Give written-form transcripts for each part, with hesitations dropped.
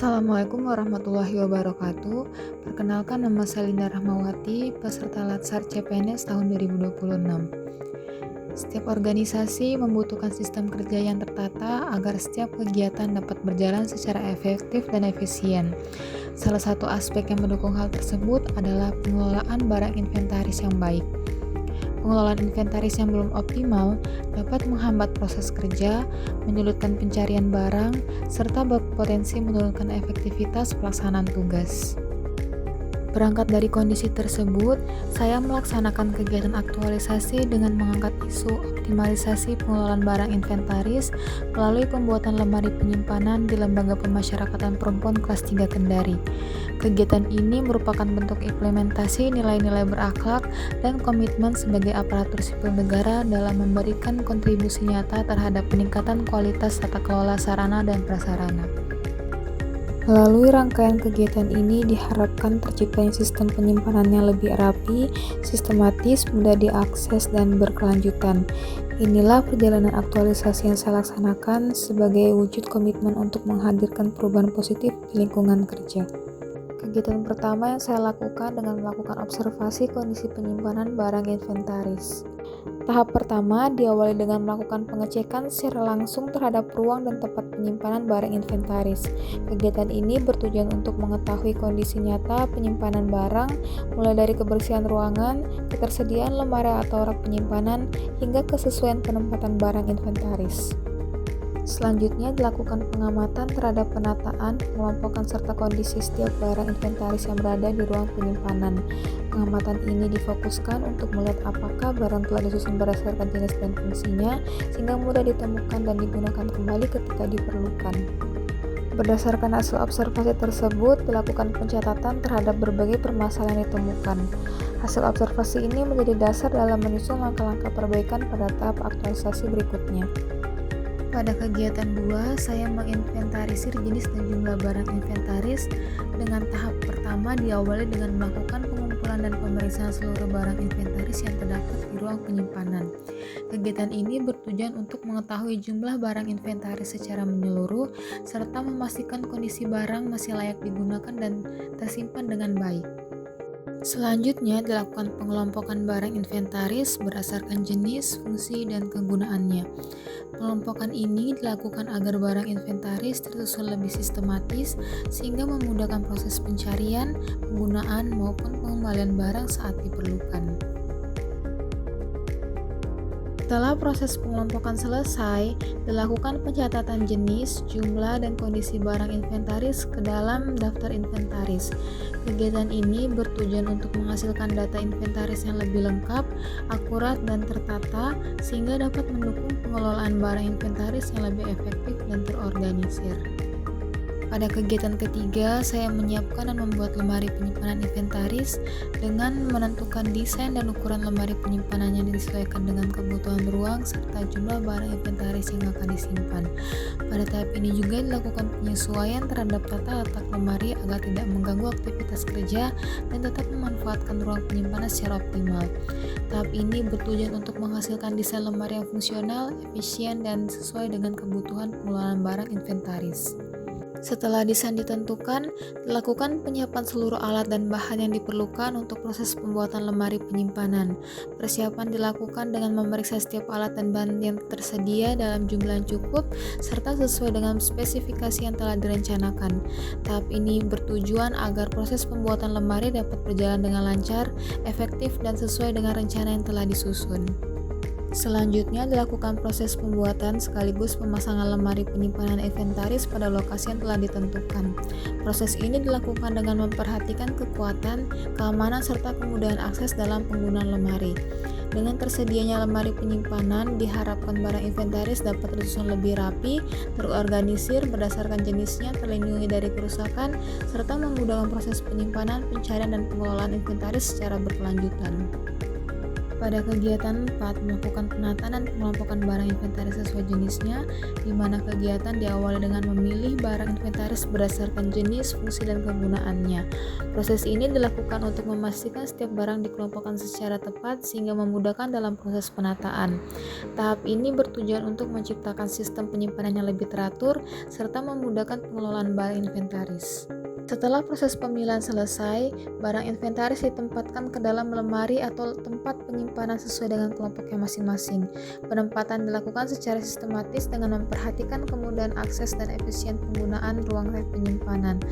Assalamualaikum warahmatullahi wabarakatuh. Perkenalkan, nama saya Linda Rahmawati, peserta Latsar CPNS tahun 2026. Setiap organisasi membutuhkan sistem kerja yang tertata agar setiap kegiatan dapat berjalan secara efektif dan efisien. Salah satu aspek yang mendukung hal tersebut adalah pengelolaan barang inventaris yang baik. Pengelolaan inventaris yang belum optimal dapat menghambat proses kerja, menyulitkan pencarian barang, serta berpotensi menurunkan efektivitas pelaksanaan tugas. Berangkat dari kondisi tersebut, saya melaksanakan kegiatan aktualisasi dengan mengangkat isu optimalisasi pengelolaan barang inventaris melalui pembuatan lemari penyimpanan di Lembaga Pemasyarakatan Perempuan kelas 3 Kendari. Kegiatan ini merupakan bentuk implementasi nilai-nilai berakhlak dan komitmen sebagai aparatur sipil negara dalam memberikan kontribusi nyata terhadap peningkatan kualitas tata kelola sarana dan prasarana. Melalui rangkaian kegiatan ini diharapkan terciptanya sistem penyimpanannya lebih rapi, sistematis, mudah diakses, dan berkelanjutan. Inilah perjalanan aktualisasi yang saya laksanakan sebagai wujud komitmen untuk menghadirkan perubahan positif di lingkungan kerja. Kegiatan pertama yang saya lakukan dengan melakukan observasi kondisi penyimpanan barang inventaris. Tahap pertama diawali dengan melakukan pengecekan secara langsung terhadap ruang dan tempat penyimpanan barang inventaris. Kegiatan ini bertujuan untuk mengetahui kondisi nyata penyimpanan barang, mulai dari kebersihan ruangan, ketersediaan lemari atau rak penyimpanan, hingga kesesuaian penempatan barang inventaris. Selanjutnya dilakukan pengamatan terhadap penataan, pengelompokan serta kondisi setiap barang inventaris yang berada di ruang penyimpanan. Pengamatan ini difokuskan untuk melihat apakah barang telah disusun berdasarkan jenis dan fungsinya, sehingga mudah ditemukan dan digunakan kembali ketika diperlukan. Berdasarkan hasil observasi tersebut, dilakukan pencatatan terhadap berbagai permasalahan yang ditemukan. Hasil observasi ini menjadi dasar dalam menyusun langkah-langkah perbaikan pada tahap aktualisasi berikutnya. Pada kegiatan 2, saya menginventarisir jenis dan jumlah barang inventaris dengan tahap pertama diawali dengan melakukan pengumpulan dan pemeriksaan seluruh barang inventaris yang terdapat di ruang penyimpanan. Kegiatan ini bertujuan untuk mengetahui jumlah barang inventaris secara menyeluruh, serta memastikan kondisi barang masih layak digunakan dan tersimpan dengan baik. Selanjutnya dilakukan pengelompokan barang inventaris berdasarkan jenis, fungsi, dan kegunaannya. Pengelompokan ini dilakukan agar barang inventaris tersusun lebih sistematis sehingga memudahkan proses pencarian, penggunaan, maupun pengembalian barang saat diperlukan. Setelah proses pengelompokan selesai, dilakukan pencatatan jenis, jumlah, dan kondisi barang inventaris ke dalam daftar inventaris. Kegiatan ini bertujuan untuk menghasilkan data inventaris yang lebih lengkap, akurat, dan tertata, sehingga dapat mendukung pengelolaan barang inventaris yang lebih efektif dan terorganisir. Pada kegiatan ketiga, saya menyiapkan dan membuat lemari penyimpanan inventaris dengan menentukan desain dan ukuran lemari penyimpanan yang disesuaikan dengan kebutuhan ruang serta jumlah barang inventaris yang akan disimpan. Pada tahap ini juga dilakukan penyesuaian terhadap tata letak lemari agar tidak mengganggu aktivitas kerja dan tetap memanfaatkan ruang penyimpanan secara optimal. Tahap ini bertujuan untuk menghasilkan desain lemari yang fungsional, efisien, dan sesuai dengan kebutuhan pengelolaan barang inventaris. Setelah desain ditentukan, dilakukan penyiapan seluruh alat dan bahan yang diperlukan untuk proses pembuatan lemari penyimpanan. Persiapan dilakukan dengan memeriksa setiap alat dan bahan yang tersedia dalam jumlah yang cukup, serta sesuai dengan spesifikasi yang telah direncanakan. Tahap ini bertujuan agar proses pembuatan lemari dapat berjalan dengan lancar, efektif, dan sesuai dengan rencana yang telah disusun. Selanjutnya dilakukan proses pembuatan sekaligus pemasangan lemari penyimpanan inventaris pada lokasi yang telah ditentukan. Proses ini dilakukan dengan memperhatikan kekuatan, keamanan, serta kemudahan akses dalam penggunaan lemari. Dengan tersedianya lemari penyimpanan, diharapkan barang inventaris dapat tersusun lebih rapi, terorganisir berdasarkan jenisnya, terlindungi dari kerusakan, serta memudahkan proses penyimpanan, pencarian, dan pengelolaan inventaris secara berkelanjutan. Pada kegiatan 4, melakukan penataan dan pengelompokan barang inventaris sesuai jenisnya, di mana kegiatan diawali dengan memilih barang inventaris berdasarkan jenis, fungsi, dan kegunaannya. Proses ini dilakukan untuk memastikan setiap barang dikelompokkan secara tepat sehingga memudahkan dalam proses penataan. Tahap ini bertujuan untuk menciptakan sistem penyimpanan yang lebih teratur serta memudahkan pengelolaan barang inventaris. Setelah proses pemilihan selesai, barang inventaris ditempatkan ke dalam lemari atau tempat penyimpanan sesuai dengan kelompoknya masing-masing. Penempatan dilakukan secara sistematis dengan memperhatikan kemudahan akses dan efisien penggunaan ruang penyimpanan.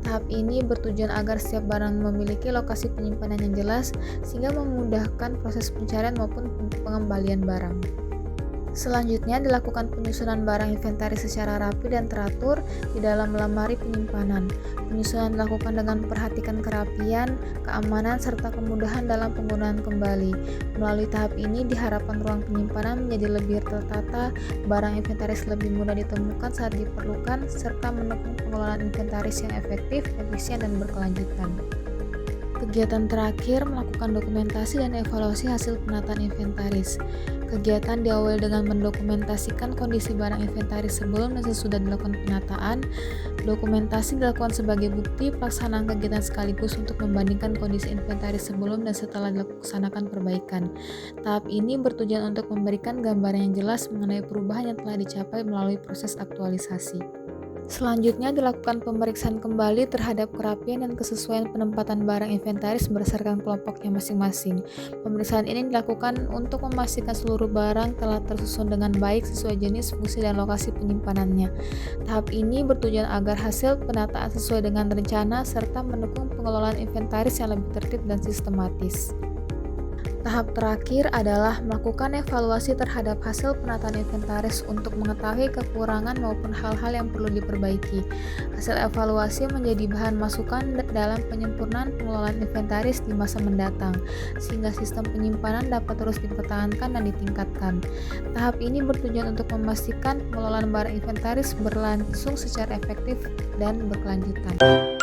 Tahap ini bertujuan agar setiap barang memiliki lokasi penyimpanan yang jelas, sehingga memudahkan proses pencarian maupun pengembalian barang. Selanjutnya dilakukan penyusunan barang inventaris secara rapi dan teratur di dalam lemari penyimpanan. Penyusunan dilakukan dengan memperhatikan kerapian, keamanan, serta kemudahan dalam penggunaan kembali. Melalui tahap ini diharapkan ruang penyimpanan menjadi lebih tertata, barang inventaris lebih mudah ditemukan saat diperlukan, serta mendukung pengelolaan inventaris yang efektif, efisien, dan berkelanjutan. Kegiatan terakhir melakukan dokumentasi dan evaluasi hasil penataan inventaris. Kegiatan diawali dengan mendokumentasikan kondisi barang inventaris sebelum dan sesudah dilakukan penataan. Dokumentasi dilakukan sebagai bukti pelaksanaan kegiatan sekaligus untuk membandingkan kondisi inventaris sebelum dan setelah dilaksanakan perbaikan. Tahap ini bertujuan untuk memberikan gambaran yang jelas mengenai perubahan yang telah dicapai melalui proses aktualisasi. Selanjutnya dilakukan pemeriksaan kembali terhadap kerapian dan kesesuaian penempatan barang inventaris berdasarkan kelompoknya masing-masing. Pemeriksaan ini dilakukan untuk memastikan seluruh barang telah tersusun dengan baik sesuai jenis, fungsi, dan lokasi penyimpanannya. Tahap ini bertujuan agar hasil penataan sesuai dengan rencana serta mendukung pengelolaan inventaris yang lebih tertib dan sistematis. Tahap terakhir adalah melakukan evaluasi terhadap hasil penataan inventaris untuk mengetahui kekurangan maupun hal-hal yang perlu diperbaiki. Hasil evaluasi menjadi bahan masukan dalam penyempurnaan pengelolaan inventaris di masa mendatang, sehingga sistem penyimpanan dapat terus dipertahankan dan ditingkatkan. Tahap ini bertujuan untuk memastikan pengelolaan barang inventaris berlangsung secara efektif dan berkelanjutan.